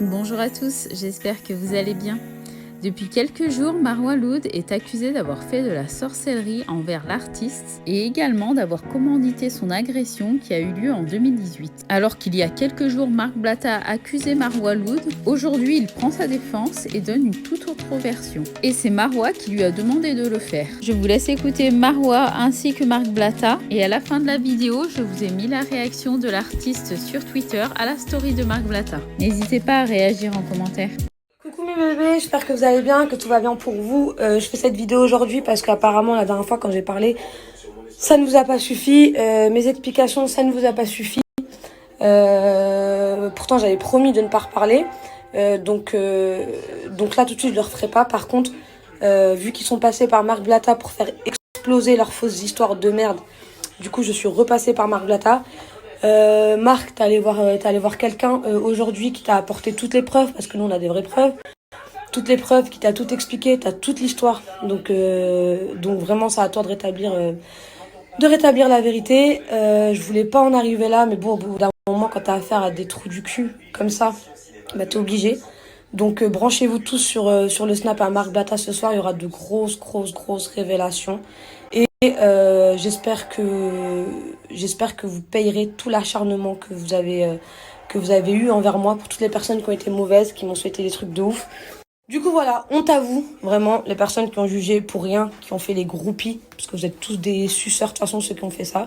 Bonjour à tous, j'espère que vous allez bien. Depuis quelques jours, Marwa Loud est accusé d'avoir fait de la sorcellerie envers l'artiste et également d'avoir commandité son agression qui a eu lieu en 2018. Alors qu'il y a quelques jours, Marc Blatta a accusé Marwa Loud, aujourd'hui il prend sa défense et donne une toute autre version. Et c'est Marwa qui lui a demandé de le faire. Je vous laisse écouter Marwa ainsi que Marc Blatta et à la fin de la vidéo, je vous ai mis la réaction de l'artiste sur Twitter à la story de Marc Blatta. N'hésitez pas à réagir en commentaire. Coucou mes bébés, j'espère que vous allez bien, que tout va bien pour vous. Je fais cette vidéo aujourd'hui parce qu'apparemment la dernière fois quand j'ai parlé, ça ne vous a pas suffi. Mes explications, ça ne vous a pas suffi. Pourtant j'avais promis de ne pas reparler. Donc là tout de suite je ne le referai pas. Par contre, vu qu'ils sont passés par Marc Blatta pour faire exploser leurs fausses histoires de merde, du coup je suis repassée par Marc Blatta. Marc, t'es allé voir quelqu'un aujourd'hui qui t'a apporté toutes les preuves, parce que nous on a des vraies preuves, toutes les preuves, qui t'a tout expliqué, t'as toute l'histoire. Donc vraiment c'est à toi de rétablir la vérité. Je voulais pas en arriver là, mais bon, au bout d'un moment quand t'as affaire à des trous du cul comme ça, bah t'es obligé. Donc branchez-vous tous sur le snap à Marc Blatta ce soir, il y aura de grosses révélations. Et j'espère que vous payerez tout l'acharnement que vous avez eu envers moi, pour toutes les personnes qui ont été mauvaises, qui m'ont souhaité des trucs de ouf. Du coup voilà, honte à vous, vraiment, les personnes qui ont jugé pour rien, qui ont fait les groupies, parce que vous êtes tous des suceurs de toute façon ceux qui ont fait ça.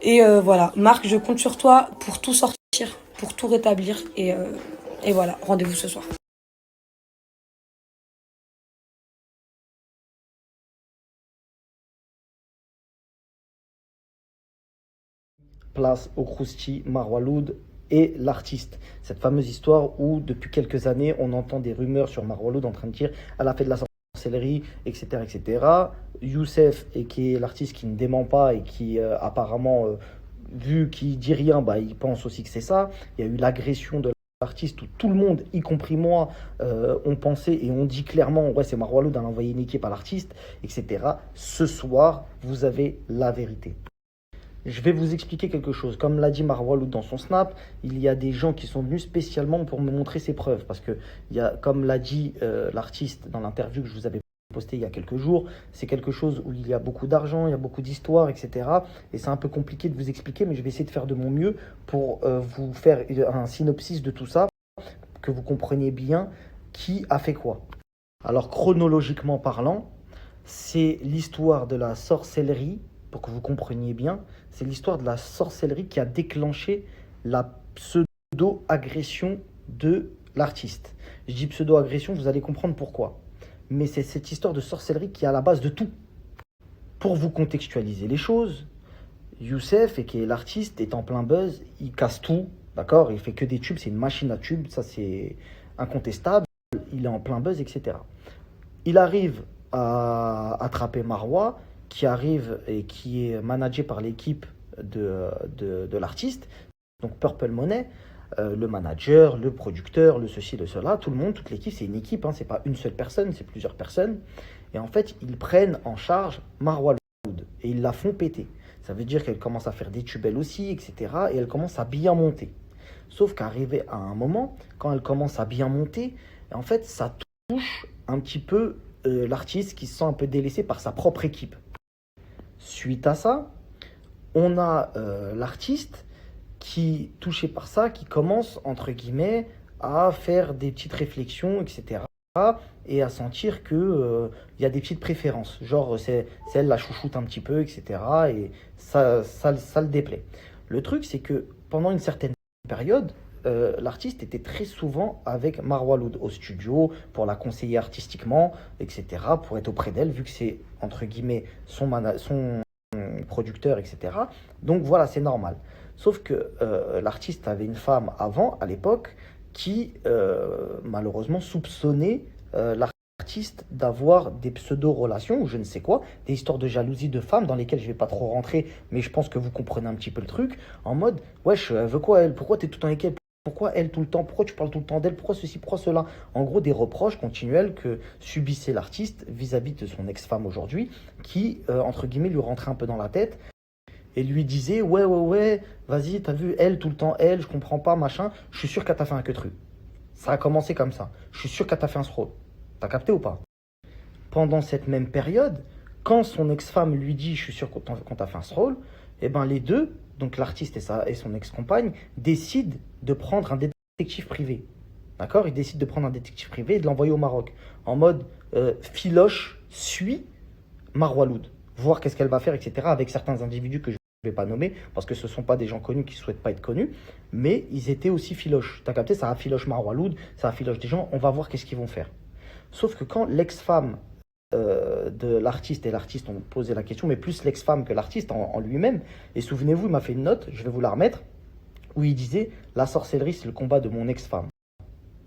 Et voilà, Marc, je compte sur toi pour tout sortir, pour tout rétablir, et voilà, rendez-vous ce soir. Place au Krusty, Marwa Loud et l'artiste. Cette fameuse histoire où, depuis quelques années, on entend des rumeurs sur Marwa Loud en train de dire elle a fait de la sorcellerie, etc. etc. Youssef, et qui est l'artiste qui ne dément pas et qui apparemment, vu qu'il dit rien, bah, il pense aussi que c'est ça. Il y a eu l'agression de l'artiste où tout le monde, y compris moi, ont pensé et ont dit clairement ouais c'est Marwa Loud, elle a envoyé une équipe à l'artiste, etc. Ce soir, vous avez la vérité. Je vais vous expliquer quelque chose. Comme l'a dit Marwa Loud dans son snap, il y a des gens qui sont venus spécialement pour me montrer ses preuves. Parce que, comme l'a dit l'artiste dans l'interview que je vous avais postée il y a quelques jours, c'est quelque chose où il y a beaucoup d'argent, il y a beaucoup d'histoires, etc. Et c'est un peu compliqué de vous expliquer, mais je vais essayer de faire de mon mieux pour vous faire un synopsis de tout ça, que vous compreniez bien qui a fait quoi. Alors, chronologiquement parlant, c'est l'histoire de la sorcellerie, pour que vous compreniez bien, c'est l'histoire de la sorcellerie qui a déclenché la pseudo-agression de l'artiste. Je dis pseudo-agression, vous allez comprendre pourquoi. Mais c'est cette histoire de sorcellerie qui est à la base de tout. Pour vous contextualiser les choses, Youssef, et qui est l'artiste, est en plein buzz, il casse tout, d'accord. Il fait que des tubes, c'est une machine à tubes, ça c'est incontestable, il est en plein buzz, etc. Il arrive à attraper Marwa, qui arrive et qui est managé par l'équipe de l'artiste, donc Purple Money, le manager, le producteur, le ceci, le cela, tout le monde, toute l'équipe, c'est une équipe, hein, c'est pas une seule personne, c'est plusieurs personnes. Et en fait, ils prennent en charge Marwa Loud et ils la font péter. Ça veut dire qu'elle commence à faire des tubes elle aussi, etc. Et elle commence à bien monter. Sauf qu'arrivé à un moment, quand elle commence à bien monter, en fait, ça touche un petit peu l'artiste qui se sent un peu délaissé par sa propre équipe. Suite à ça, on a l'artiste qui, touché par ça, qui commence, entre guillemets, à faire des petites réflexions, etc. Et à sentir que y a des petites préférences. Genre, c'est elle la chouchoute un petit peu, etc. Et ça le déplaît. Le truc, c'est que pendant une certaine période, l'artiste était très souvent avec Marwa Loud au studio pour la conseiller artistiquement, etc., pour être auprès d'elle, vu que c'est, entre guillemets, son producteur, etc. Donc voilà, c'est normal. Sauf que l'artiste avait une femme avant, à l'époque, qui malheureusement soupçonnait l'artiste d'avoir des pseudo-relations ou je ne sais quoi, des histoires de jalousie de femmes dans lesquelles je ne vais pas trop rentrer, mais je pense que vous comprenez un petit peu le truc, en mode, wesh, elle veut quoi elle? Pourquoi t'es tout le temps avec elle? Pourquoi elle tout le temps? Pourquoi tu parles tout le temps d'elle? Pourquoi ceci? Pourquoi cela? En gros, des reproches continuels que subissait l'artiste vis-à-vis de son ex-femme aujourd'hui, qui, entre guillemets, lui rentrait un peu dans la tête et lui disait ouais, vas-y, t'as vu, elle, tout le temps, elle, je comprends pas, machin, je suis sûr qu'elle t'a fait un queutru. Ça a commencé comme ça. Je suis sûr qu'elle t'a fait un scroll. T'as capté ou pas? Pendant cette même période, quand son ex-femme lui dit je suis sûr qu'on t'a fait un scroll, eh ben les deux, donc l'artiste et son ex-compagne, décident de prendre un détective privé. D'accord? Ils décident de prendre un détective privé et de l'envoyer au Maroc. En mode Filoche suit Marwa Loud. Voir qu'est-ce qu'elle va faire, etc. avec certains individus que je ne vais pas nommer, parce que ce ne sont pas des gens connus qui ne souhaitent pas être connus, mais ils étaient aussi filoches. T'as capté? Ça affiloche Marwa Loud, ça affiloche des gens, on va voir qu'est-ce qu'ils vont faire. Sauf que quand l'ex-femme de l'artiste et l'artiste ont posé la question, mais plus l'ex-femme que l'artiste en lui-même, et souvenez-vous, il m'a fait une note, je vais vous la remettre, où il disait « La sorcellerie, c'est le combat de mon ex-femme ».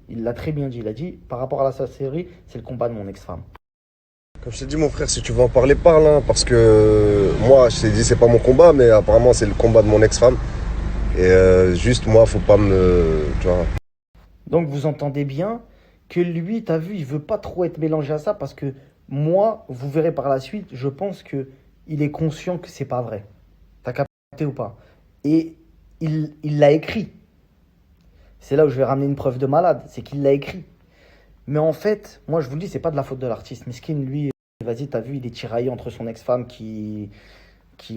Il l'a très bien dit, il a dit « Par rapport à la sorcellerie, c'est le combat de mon ex-femme ». Comme je t'ai dit, mon frère, si tu veux en parler, parle, hein, parce que moi, je t'ai dit, c'est pas mon combat, mais apparemment, c'est le combat de mon ex-femme. Et juste, moi, faut pas me. Tu vois. Donc, vous entendez bien que lui, t'as vu, il veut pas trop être mélangé à ça, parce que moi, vous verrez par la suite, je pense que il est conscient que c'est pas vrai. T'as capté ou pas? Et il l'a écrit. C'est là où je vais ramener une preuve de malade, c'est qu'il l'a écrit. Mais en fait, moi, je vous le dis, c'est pas de la faute de l'artiste. Miskin, lui, vas-y, t'as vu, il est tiraillé entre son ex-femme qui,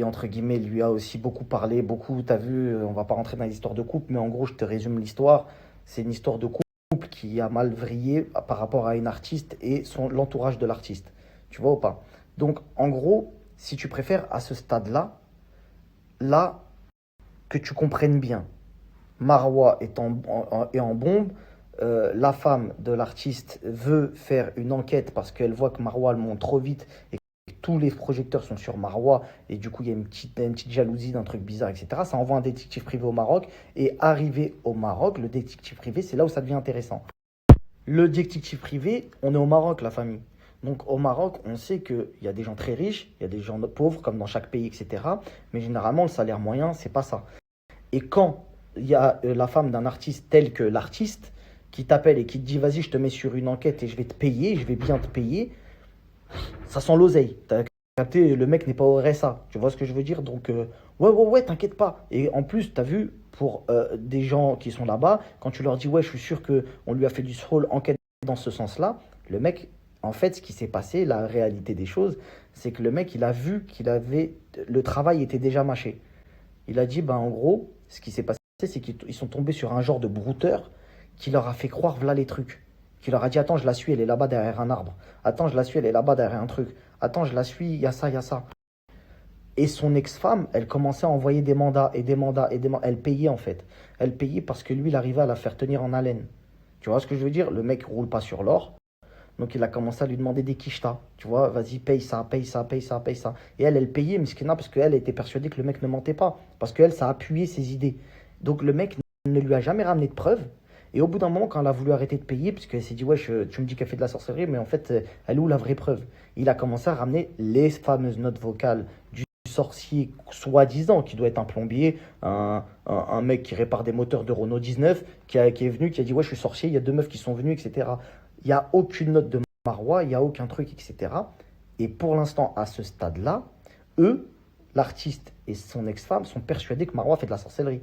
entre guillemets, lui a aussi beaucoup parlé, beaucoup, t'as vu, on va pas rentrer dans l'histoire de couple, mais en gros, je te résume l'histoire. C'est une histoire de couple qui a mal vrillé par rapport à une artiste et l'entourage de l'artiste. Tu vois ou pas? Donc, en gros, si tu préfères, à ce stade-là, là, que tu comprennes bien, Marwa est en bombe. La femme de l'artiste veut faire une enquête parce qu'elle voit que Marwa le monte trop vite et que tous les projecteurs sont sur Marwa et du coup il y a une petite jalousie d'un truc bizarre, etc. Ça envoie un détective privé au Maroc et arrivé au Maroc, le détective privé, c'est là où ça devient intéressant. Le détective privé, on est au Maroc, la famille. Donc au Maroc, on sait qu'il y a des gens très riches, il y a des gens pauvres comme dans chaque pays, etc. Mais généralement, le salaire moyen, c'est pas ça. Et quand il y a la femme d'un artiste tel que l'artiste qui t'appelle et qui te dit vas-y, je te mets sur une enquête et je vais te payer, je vais bien te payer, ça sent l'oseille. T'as capté, le mec n'est pas au RSA. Tu vois ce que je veux dire? Donc, ouais, t'inquiète pas. Et en plus, t'as vu, pour des gens qui sont là-bas, quand tu leur dis ouais, je suis sûr qu'on lui a fait du rôle enquête dans ce sens-là, le mec, en fait, ce qui s'est passé, la réalité des choses, c'est que le mec, il a vu le travail était déjà mâché. Il a dit, ben, en gros, ce qui s'est passé, c'est qu'ils sont tombés sur un genre de brouteur qui leur a fait croire, voilà les trucs. Qui leur a dit, attends, je la suis, elle est là-bas derrière un arbre. Attends, je la suis, elle est là-bas derrière un truc. Attends, je la suis, il y a ça, il y a ça. Et son ex-femme, elle commençait à envoyer des mandats et des mandats et des mandats. Elle payait en fait. Elle payait parce que lui, il arrivait à la faire tenir en haleine. Tu vois ce que je veux dire? Le mec roule pas sur l'or. Donc il a commencé à lui demander des quichetas. Tu vois, vas-y, paye ça, paye ça, paye ça, paye ça. Et elle payait, miskina, parce qu'elle était persuadée que le mec ne mentait pas. Parce qu'elle, ça a appuyé ses idées. Donc le mec ne lui a jamais ramené de preuves. Et au bout d'un moment, quand elle a voulu arrêter de payer, parce qu'elle s'est dit, ouais, tu me dis qu'elle fait de la sorcellerie, mais en fait, elle est où la vraie preuve? Il a commencé à ramener les fameuses notes vocales du sorcier soi-disant, qui doit être un plombier, un mec qui répare des moteurs de Renault 19, qui est venu, qui a dit, ouais, je suis sorcier, il y a 2 meufs qui sont venues, etc. Il n'y a aucune note de Marwa, il n'y a aucun truc, etc. Et pour l'instant, à ce stade-là, eux, l'artiste et son ex-femme, sont persuadés que Marwa fait de la sorcellerie.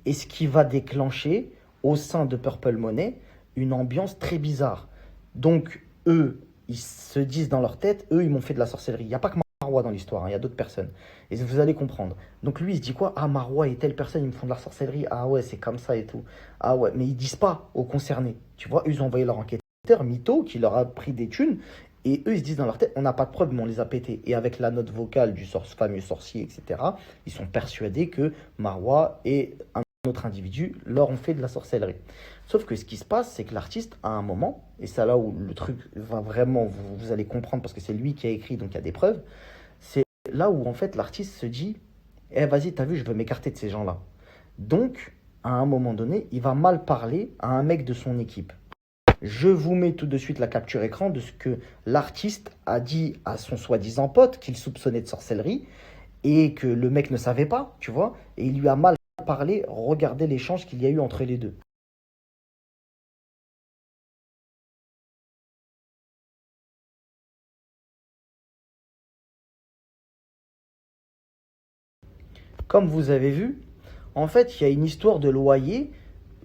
Et ce qui va déclencher, au sein de Purple Money, une ambiance très bizarre. Donc, eux, ils se disent dans leur tête, eux, ils m'ont fait de la sorcellerie. Il n'y a pas que Marwa dans l'histoire, hein, il y a d'autres personnes. Et vous allez comprendre. Donc lui, il se dit quoi? Ah, Marwa et telle personne, ils me font de la sorcellerie. Ah ouais, c'est comme ça et tout. Ah ouais, mais ils disent pas aux concernés. Tu vois, eux, ils ont envoyé leur enquêteur, Mytho, qui leur a pris des thunes. Et eux, ils se disent dans leur tête, on n'a pas de preuves, mais on les a pétés. Et avec la note vocale du fameux sorcier, etc., ils sont persuadés que Marwa et un autre individu leur ont fait de la sorcellerie. Sauf que ce qui se passe, c'est que l'artiste, à un moment, et c'est là où le truc va vraiment, vous allez comprendre, parce que c'est lui qui a écrit, donc il y a des preuves, c'est là où en fait l'artiste se dit, eh vas-y, t'as vu, je veux m'écarter de ces gens-là. Donc, à un moment donné, il va mal parler à un mec de son équipe. Je vous mets tout de suite la capture écran de ce que l'artiste a dit à son soi-disant pote qu'il soupçonnait de sorcellerie et que le mec ne savait pas, tu vois, et il lui a mal parlé. Regardez l'échange qu'il y a eu entre les deux. Comme vous avez vu, en fait, il y a une histoire de loyer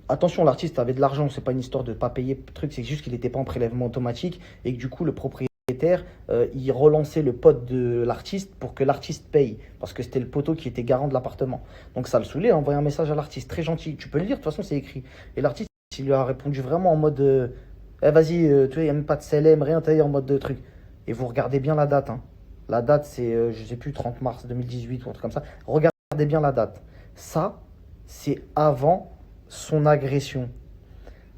attention, l'artiste avait de l'argent, c'est pas une histoire de pas payer le truc, c'est juste qu'il n'était pas en prélèvement automatique et que du coup, le propriétaire, il relançait le pote de l'artiste pour que l'artiste paye, parce que c'était le poteau qui était garant de l'appartement. Donc ça le saoulait, il a envoyé un message à l'artiste, très gentil, tu peux le lire, de toute façon, c'est écrit. Et l'artiste, il lui a répondu vraiment en mode, eh, vas-y, tu vois, il n'y a même pas de CLM, rien, t'as en mode de truc. Et vous regardez bien la date, hein. La date, c'est, je sais plus, 30 mars 2018 ou un truc comme ça. Regardez bien la date. Ça, c'est avant son agression.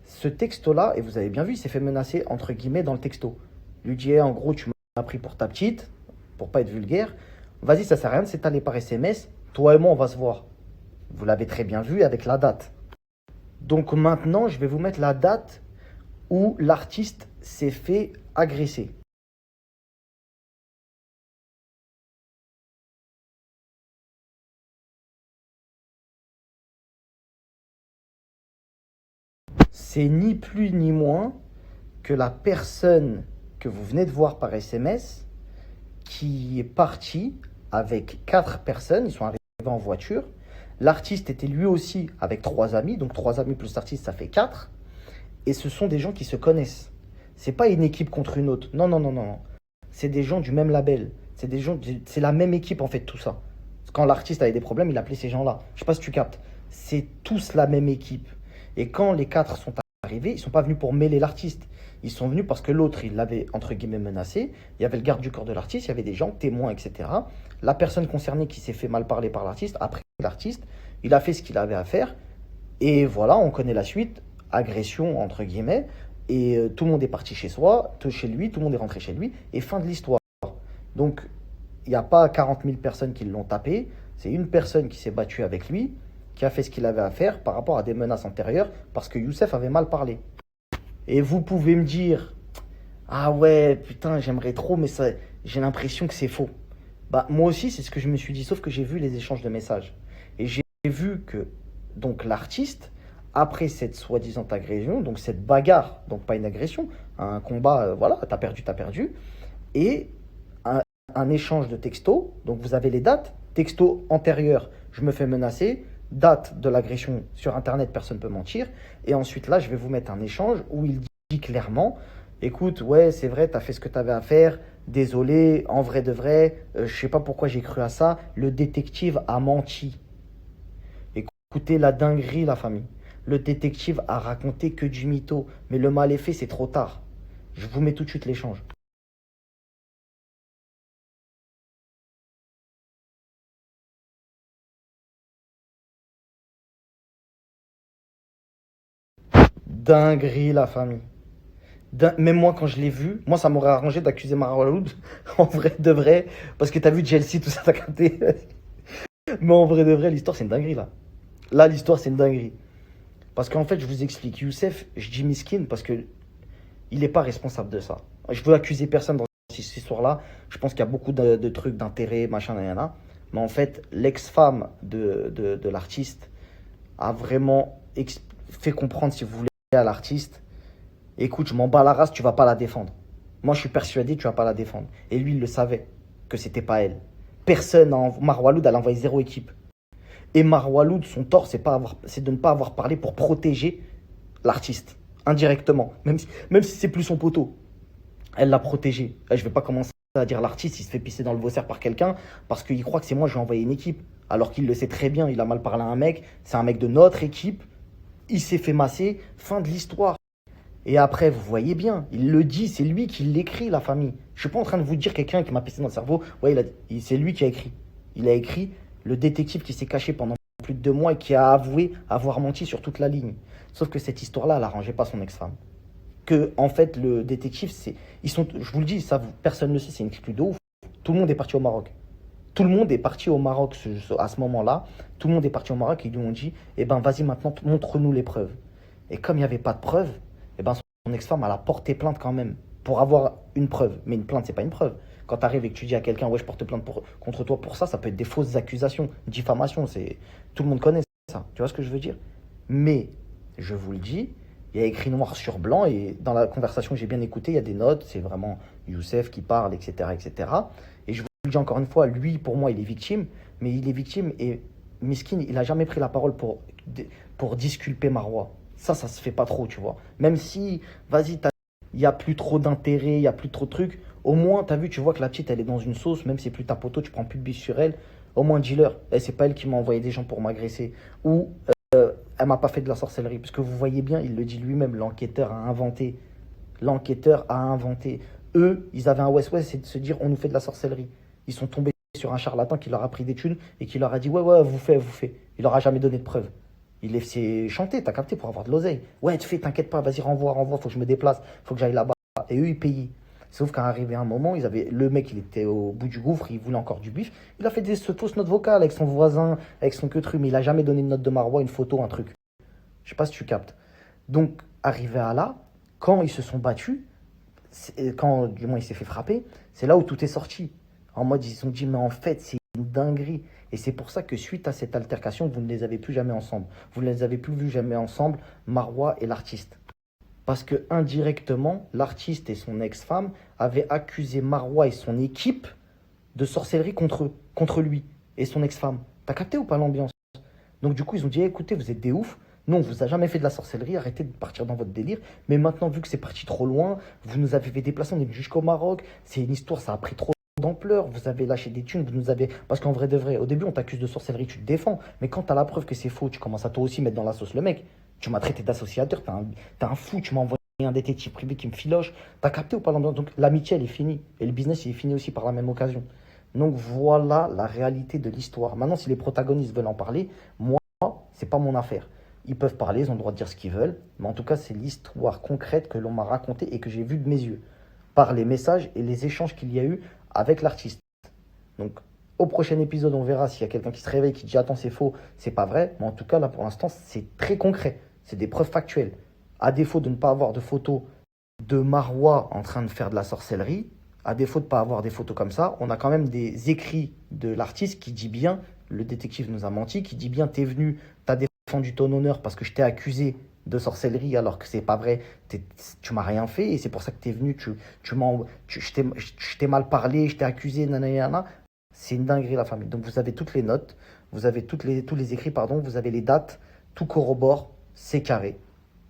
Ce texto-là, et vous avez bien vu, il s'est fait menacer, entre guillemets, dans le texto. Il lui dit, eh, en gros, tu m'as pris pour ta petite, pour pas être vulgaire. Vas-y, ça sert à rien de s'étaler par SMS. Toi et moi, on va se voir. Vous l'avez très bien vu avec la date. Donc maintenant, je vais vous mettre la date où l'artiste s'est fait agresser. C'est ni plus ni moins que la personne que vous venez de voir par SMS qui est partie avec 4 personnes. Ils sont arrivés en voiture. L'artiste était lui aussi avec 3 amis. Donc 3 amis plus l'artiste, ça fait 4. Et ce sont des gens qui se connaissent. C'est pas une équipe contre une autre. Non, non, non, non, non. C'est des gens du même label. C'est des gens, c'est la même équipe en fait, tout ça. Quand l'artiste avait des problèmes, il appelait ces gens-là. Je sais pas si tu captes. C'est tous la même équipe. Et quand les 4 sont arrivés, ils sont pas venus pour mêler l'artiste. Ils sont venus parce que l'autre, il l'avait entre guillemets menacé. Il y avait le garde du corps de l'artiste, il y avait des gens, témoins, etc. La personne concernée qui s'est fait mal parler par l'artiste, après l'artiste, il a fait ce qu'il avait à faire. Et voilà, on connaît la suite. Agression, entre guillemets. Et tout le monde est parti chez soi, chez lui, tout le monde est rentré chez lui. Et fin de l'histoire. Donc, il n'y a pas 40 000 personnes qui l'ont tapé. C'est une personne qui s'est battue avec lui, qui a fait ce qu'il avait à faire par rapport à des menaces antérieures, parce que Youssef avait mal parlé. Et vous pouvez me dire, ah ouais, putain, j'aimerais trop, mais ça, j'ai l'impression que c'est faux. Bah, moi aussi, c'est ce que je me suis dit, sauf que j'ai vu les échanges de messages. Et j'ai vu que donc l'artiste, après cette soi-disant agression, donc cette bagarre, donc pas une agression, un combat, voilà, t'as perdu, et un échange de textos, donc vous avez les dates, texto antérieur, je me fais menacer, date de l'agression sur Internet, personne ne peut mentir. Et ensuite, là, je vais vous mettre un échange où il dit clairement, écoute, ouais, c'est vrai, tu as fait ce que tu avais à faire, désolé, en vrai de vrai, je sais pas pourquoi j'ai cru à ça, le détective a menti. Écoutez la dinguerie, la famille. Le détective a raconté que du mytho, mais le mal est fait, c'est trop tard. Je vous mets tout de suite l'échange. Dinguerie, la famille. Même moi, quand je l'ai vu, moi, ça m'aurait arrangé d'accuser Marwa Loud, en vrai de vrai, parce que t'as vu Chelsea, tout ça, t'as capté. Mais en vrai de vrai, l'histoire, c'est une dinguerie, là. Là, l'histoire, c'est une dinguerie. Parce qu'en fait, je vous explique, Youssef, je dis miskin parce que il n'est pas responsable de ça. Je veux accuser personne dans cette histoire-là. Je pense qu'il y a beaucoup de trucs d'intérêt, machin, nanana. Mais en fait, l'ex-femme de l'artiste a vraiment fait comprendre, si vous voulez, à l'artiste, écoute, je m'en bats la race, tu vas pas la défendre. Moi, je suis persuadé que tu vas pas la défendre. Et lui, il le savait, que c'était pas elle. Personne, Marwa Loud, elle a envoyé 0 équipe. Et Marwa Loud, son tort, c'est de ne pas avoir parlé pour protéger l'artiste, indirectement. Même si c'est plus son poteau. Elle l'a protégé. Je vais pas commencer à dire l'artiste, il se fait pisser dans le Vaussaire par quelqu'un, parce qu'il croit que c'est moi, je lui ai envoyé une équipe. Alors qu'il le sait très bien, il a mal parlé à un mec, c'est un mec de notre équipe, il s'est fait masser, fin de l'histoire. Et après, vous voyez bien, il le dit, c'est lui qui l'écrit, la famille. Je suis pas en train de vous dire quelqu'un qui m'a pissé dans le cerveau. Ouais, c'est lui qui a écrit. Il a écrit le détective qui s'est caché pendant plus de 2 mois et qui a avoué avoir menti sur toute la ligne. Sauf que cette histoire-là, elle n'arrangeait pas son ex-femme. Que, en fait, le détective, je vous le dis, ça, personne ne le sait, c'est une exclu de ouf. Tout le monde est parti au Maroc. Tout le monde est parti au Maroc à ce moment-là. Tout le monde est parti au Maroc et ils lui ont dit, eh ben, vas-y maintenant, montre-nous les preuves. Et comme il n'y avait pas de preuves, eh ben, son ex-femme, elle a porté plainte quand même pour avoir une preuve. Mais une plainte, c'est pas une preuve. Quand tu arrives et que tu dis à quelqu'un, ouais, je porte plainte contre toi pour ça, ça peut être des fausses accusations, diffamation. Tout le monde connaît ça. Tu vois ce que je veux dire? Mais, je vous le dis, il y a écrit noir sur blanc et dans la conversation que j'ai bien écoutée, il y a des notes. C'est vraiment Youssef qui parle, etc., etc. Et je vous le dis encore une fois, lui, pour moi, il est victime. Mais il est victime et Miskin, il a jamais pris la parole pour disculper Marwa. Ça se fait pas trop, tu vois. Même si, vas-y, il n'y a plus trop d'intérêt, il n'y a plus trop de trucs. Au moins, tu as vu, tu vois que la petite, elle est dans une sauce, même si c'est plus ta poteau, tu prends plus de bif sur elle. Au moins, dis-leur, eh, c'est pas elle qui m'a envoyé des gens pour m'agresser. Ou elle m'a pas fait de la sorcellerie. Parce que vous voyez bien, il le dit lui-même, l'enquêteur a inventé. L'enquêteur a inventé. Eux, ils avaient un West-West, c'est de se dire, on nous fait de la sorcellerie. Ils sont tombés sur un charlatan qui leur a pris des thunes et qui leur a dit, ouais, ouais, vous faites, vous faites. Il leur a jamais donné de preuves. Il les fait chanter, t'as capté, pour avoir de l'oseille. Ouais, tu fais, t'inquiète pas, vas-y, renvoie, faut que je me déplace, faut que j'aille là-bas. Et eux, ils payaient. Sauf qu'à arrivé un moment, le mec, il était au bout du gouffre, il voulait encore du bif. Il a fait des fausses notes vocales avec son voisin, avec son queutru, mais il a jamais donné une note de Marwa, une photo, un truc. Je sais pas si tu captes. Donc, arrivé à là, quand ils se sont battus, quand du moins il s'est fait frapper, c'est là où tout est sorti. En mode, ils se sont dit, mais en fait, c'est une dinguerie. Et c'est pour ça que suite à cette altercation, vous ne les avez plus jamais ensemble. Vous ne les avez plus vus jamais ensemble, Marwa et l'artiste. Parce que indirectement, l'artiste et son ex-femme avaient accusé Marwa et son équipe de sorcellerie contre lui et son ex-femme. T'as capté ou pas l'ambiance? Donc du coup, ils ont dit, écoutez, vous êtes des oufs. Non, on vous a jamais fait de la sorcellerie, arrêtez de partir dans votre délire. Mais maintenant, vu que c'est parti trop loin, vous nous avez fait déplacer, on est jusqu'au Maroc. C'est une histoire, ça a pris trop d'ampleur. Vous avez lâché des thunes, vous nous avez... Parce qu'en vrai de vrai, au début, on t'accuse de sorcellerie, tu te défends. Mais quand t'as la preuve que c'est faux, tu commences à toi aussi mettre dans la sauce le mec. Tu m'as traité d'associateur, t'es un fou, tu m'as envoyé un détective privé qui me filoche. T'as capté ou pas l'ambiance? Donc l'amitié, elle est finie. Et le business, il est fini aussi par la même occasion. Donc voilà la réalité de l'histoire. Maintenant, si les protagonistes veulent en parler, moi, c'est pas mon affaire. Ils peuvent parler, ils ont le droit de dire ce qu'ils veulent. Mais en tout cas, c'est l'histoire concrète que l'on m'a racontée et que j'ai vue de mes yeux. Par les messages et les échanges qu'il y a eu avec l'artiste. Donc, au prochain épisode, on verra s'il y a quelqu'un qui se réveille, qui dit attends, c'est faux, c'est pas vrai. Mais en tout cas, là, pour l'instant, c'est très concret. C'est des preuves factuelles. À défaut de ne pas avoir de photos de Marwa en train de faire de la sorcellerie, à défaut de ne pas avoir des photos comme ça, on a quand même des écrits de l'artiste qui dit bien, le détective nous a menti, qui dit bien t'es venu, t'as défendu ton honneur parce que je t'ai accusé de sorcellerie alors que c'est pas vrai, tu m'as rien fait et c'est pour ça que t'es venu, je t'ai mal parlé, je t'ai accusé, nanana. C'est une dinguerie la famille. Donc vous avez toutes les notes, vous avez tous les écrits, pardon, vous avez les dates, tout corrobore, c'est carré.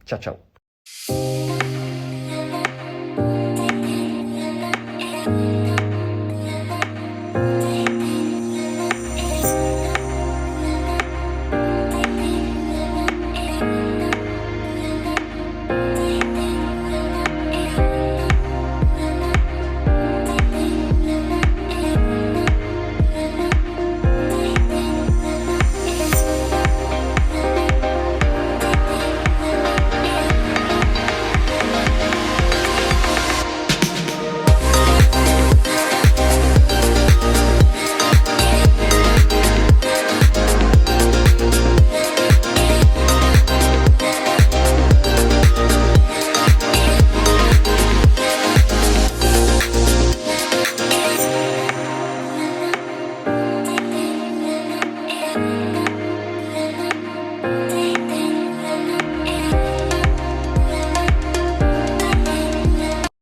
Ciao, ciao.